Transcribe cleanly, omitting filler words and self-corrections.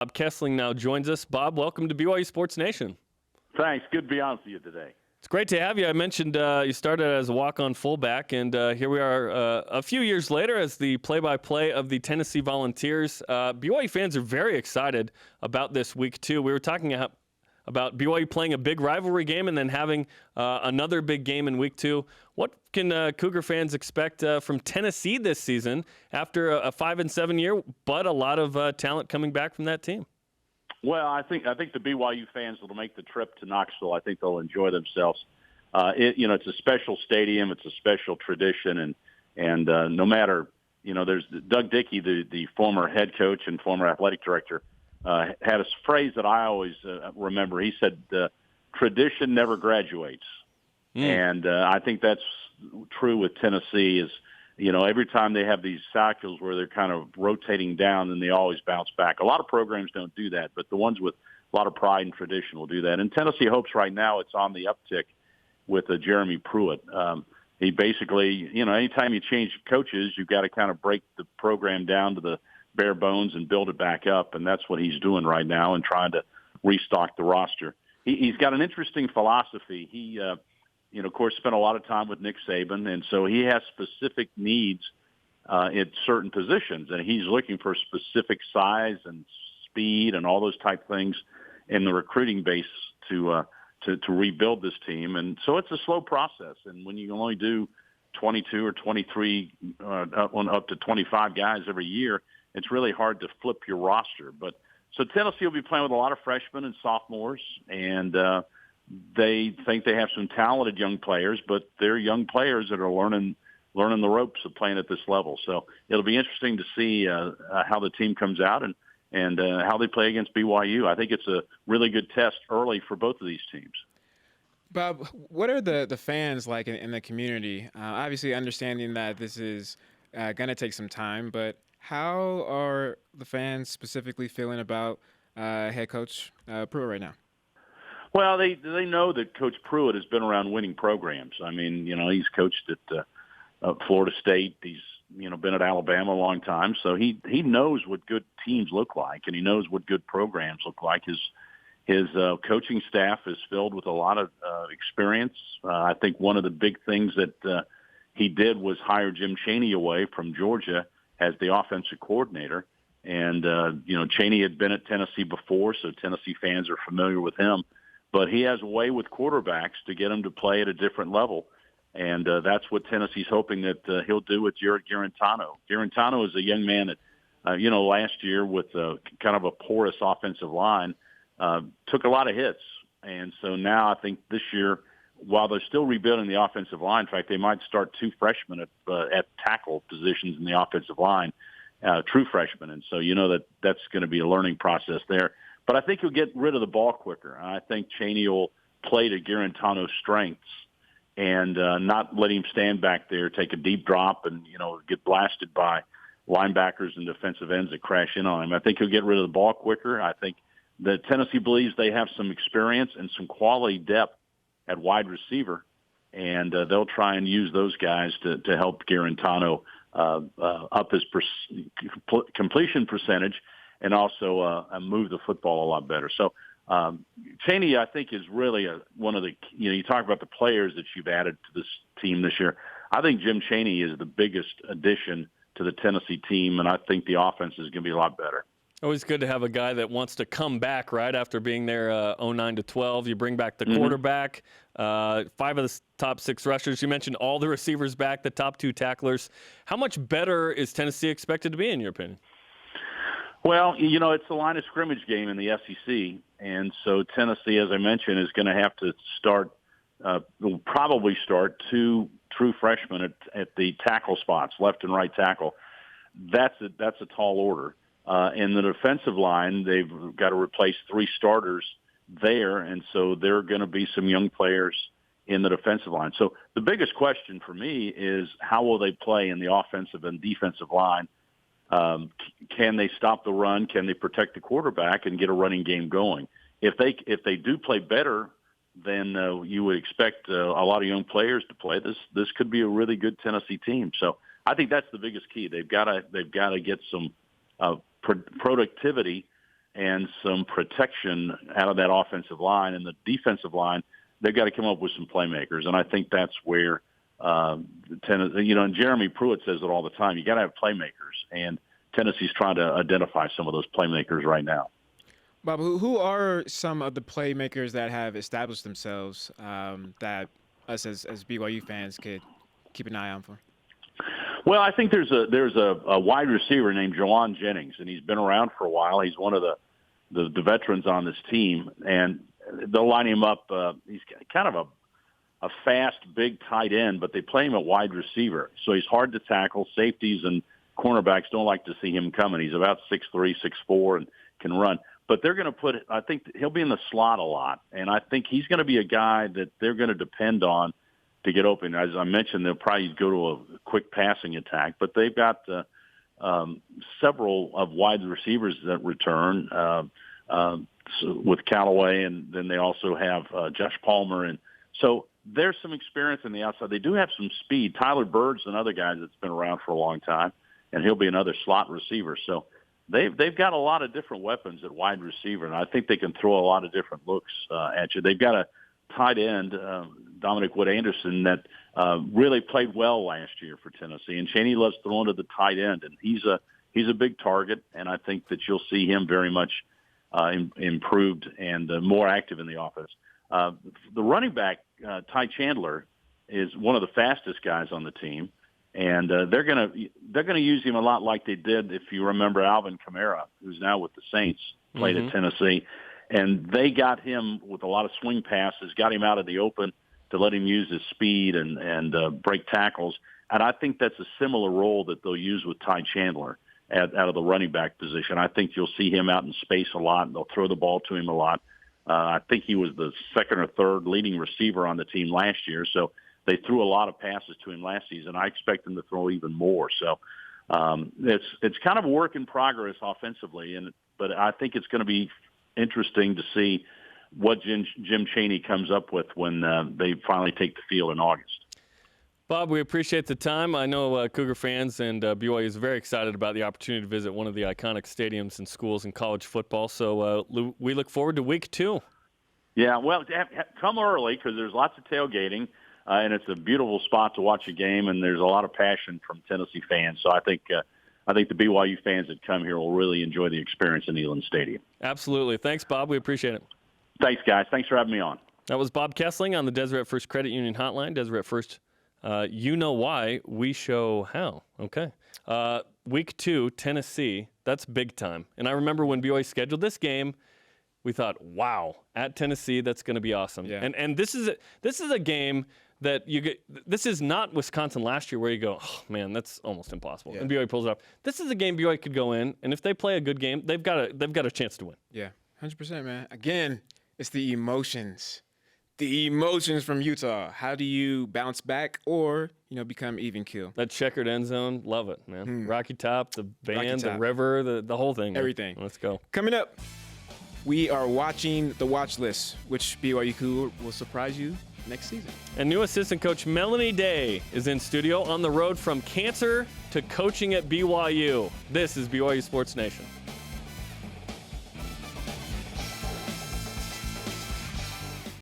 Bob Kesling now joins us. Bob, welcome to BYU Sports Nation. Thanks. Good to be on with you today. It's great to have you. I mentioned you started as a walk-on fullback, and here we are a few years later as the play-by-play of the Tennessee Volunteers. BYU fans are very excited about this week, too. We were talking about BYU playing a big rivalry game and then having another big game in week 2. What can Cougar fans expect from Tennessee this season after a 5-7 year, but a lot of talent coming back from that team? Well, I think the BYU fans will make the trip to Knoxville. I think they'll enjoy themselves. It's a special stadium. It's a special tradition, and no matter, there's Doug Dickey, the former head coach and former athletic director, had a phrase that I always remember. He said, "Tradition never graduates," and I think that's true with Tennessee. Is every time they have these cycles where they're kind of rotating down, and they always bounce back. A lot of programs don't do that, but the ones with a lot of pride and tradition will do that. And Tennessee hopes right now it's on the uptick with Jeremy Pruitt. He basically, anytime you change coaches, you've got to kind of break the program down to the bare bones and build it back up, and that's what he's doing right now and trying to restock the roster. He's got an interesting philosophy. He of course, spent a lot of time with Nick Saban, and so he has specific needs in certain positions, and he's looking for specific size and speed and all those type things in the recruiting base to rebuild this team. And so it's a slow process, and when you only do 22 or 23 up to 25 guys every year, it's really hard to flip your roster. But so Tennessee will be playing with a lot of freshmen and sophomores, and they think they have some talented young players, but they're young players that are learning the ropes of playing at this level. So it'll be interesting to see how the team comes out and how they play against BYU. I think it's a really good test early for both of these teams. Bob, what are the fans like in the community? Obviously, understanding that this is going to take some time, but how are the fans specifically feeling about head coach Pruitt right now? Well, they know that Coach Pruitt has been around winning programs. I mean, he's coached at Florida State. He's been at Alabama a long time, so he knows what good teams look like, and he knows what good programs look like. His coaching staff is filled with a lot of experience. I think one of the big things that he did was hire Jim Chaney away from Georgia as the offensive coordinator. And, Chaney had been at Tennessee before, so Tennessee fans are familiar with him. But he has a way with quarterbacks to get them to play at a different level. And that's what Tennessee's hoping that he'll do with Jared Garantano. Garantano is a young man that, last year with kind of a porous offensive line, took a lot of hits. And so now I think this year, while they're still rebuilding the offensive line, in fact, they might start 2 freshmen at tackle positions in the offensive line, true freshmen. And so that's going to be a learning process there. But I think he'll get rid of the ball quicker. I think Chaney will play to Garantano's strengths and not let him stand back there, take a deep drop, and get blasted by linebackers and defensive ends that crash in on him. I think he'll get rid of the ball quicker. I think that Tennessee believes they have some experience and some quality depth at wide receiver, and they'll try and use those guys to help Garantano up his completion percentage and also move the football a lot better. So Chaney, I think, is really one of the, you talk about the players that you've added to this team this year. I think Jim Chaney is the biggest addition to the Tennessee team, and I think the offense is going to be a lot better. Always good to have a guy that wants to come back, right, after being there 09 to 12. You bring back the quarterback, 5 of the top 6 rushers. You mentioned all the receivers back, the top 2 tacklers. How much better is Tennessee expected to be, in your opinion? Well, it's a line of scrimmage game in the SEC, and so Tennessee, as I mentioned, is going to have to will probably start 2 true freshmen at the tackle spots, left and right tackle. That's a tall order. In the defensive line, they've got to replace 3 starters there, and so there are going to be some young players in the defensive line. So the biggest question for me is how will they play in the offensive and defensive line? Can they stop the run? Can they protect the quarterback and get a running game going? If they do play better, then you would expect a lot of young players to play. This could be a really good Tennessee team. So I think that's the biggest key. They've got to get some productivity and some protection out of that offensive line and the defensive line. They've got to come up with some playmakers, and I think that's where Tennessee, and Jeremy Pruitt says it all the time. You got to have playmakers, and Tennessee's trying to identify some of those playmakers right now. Bob, who are some of the playmakers that have established themselves that us as BYU fans could keep an eye on for? Well, I think there's a wide receiver named Jajuan Jennings, and he's been around for a while. He's one of the veterans on this team, and they'll line him up. He's kind of a fast, big tight end, but they play him at wide receiver, so he's hard to tackle. Safeties and cornerbacks don't like to see him coming. He's about 6'3", 6'4", and can run. But they're going to I think he'll be in the slot a lot, and I think he's going to be a guy that they're going to depend on to get open. As I mentioned, they'll probably go to a quick passing attack, but they've got several of wide receivers that return with Callaway, and then they also have Josh Palmer. And so there's some experience on the outside. They do have some speed. Tyler Bird's another guy that's been around for a long time, and he'll be another slot receiver. So they've got a lot of different weapons at wide receiver, and I think they can throw a lot of different looks at you. They've got a tight end, Dominic Wood-Anderson, that really played well last year for Tennessee, and Chaney loves throwing to the tight end, and he's a big target, and I think that you'll see him very much improved and more active in the offense. The running back, Ty Chandler, is one of the fastest guys on the team. And they're gonna use him a lot like they did, if you remember, Alvin Kamara, who's now with the Saints, played at Tennessee, and they got him with a lot of swing passes, got him out of the open to let him use his speed and break tackles. And I think that's a similar role that they'll use with Ty Chandler out of the running back position. I think you'll see him out in space a lot, and they'll throw the ball to him a lot. I think he was the second or third leading receiver on the team last year, so they threw a lot of passes to him last season. I expect them to throw even more. So it's kind of a work in progress offensively, but I think it's going to be interesting to see what Jim Chaney comes up with when they finally take the field in August. Bob, we appreciate the time. I know Cougar fans and BYU is very excited about the opportunity to visit one of the iconic stadiums and schools in college football. So we look forward to week 2. Yeah, well, come early because there's lots of tailgating. And it's a beautiful spot to watch a game, and there's a lot of passion from Tennessee fans. So I think the BYU fans that come here will really enjoy the experience in Neyland Stadium. Absolutely. Thanks, Bob. We appreciate it. Thanks, guys. Thanks for having me on. That was Bob Kesling on the Deseret First Credit Union Hotline. Deseret First, you know why, we show how. Okay. Week 2, Tennessee, that's big time. And I remember when BYU scheduled this game, we thought, wow, at Tennessee, that's going to be awesome. Yeah. And this is a game that you get. This is not Wisconsin last year where you go, oh man, that's almost impossible. Yeah. And BYU pulls it off. This is a game BYU could go in, and if they play a good game, they've got a chance to win. Yeah, 100%, man. Again, it's the emotions. The emotions from Utah. How do you bounce back or, become even keel? That checkered end zone, love it, man. Rocky Top, the band, the river, the whole thing. Everything. Man. Let's go. Coming up, we are watching the watch list, which BYU Cougar will surprise you next season. And new assistant coach Melanie Day is in studio on the road from cancer to coaching at BYU. This is BYU Sports Nation.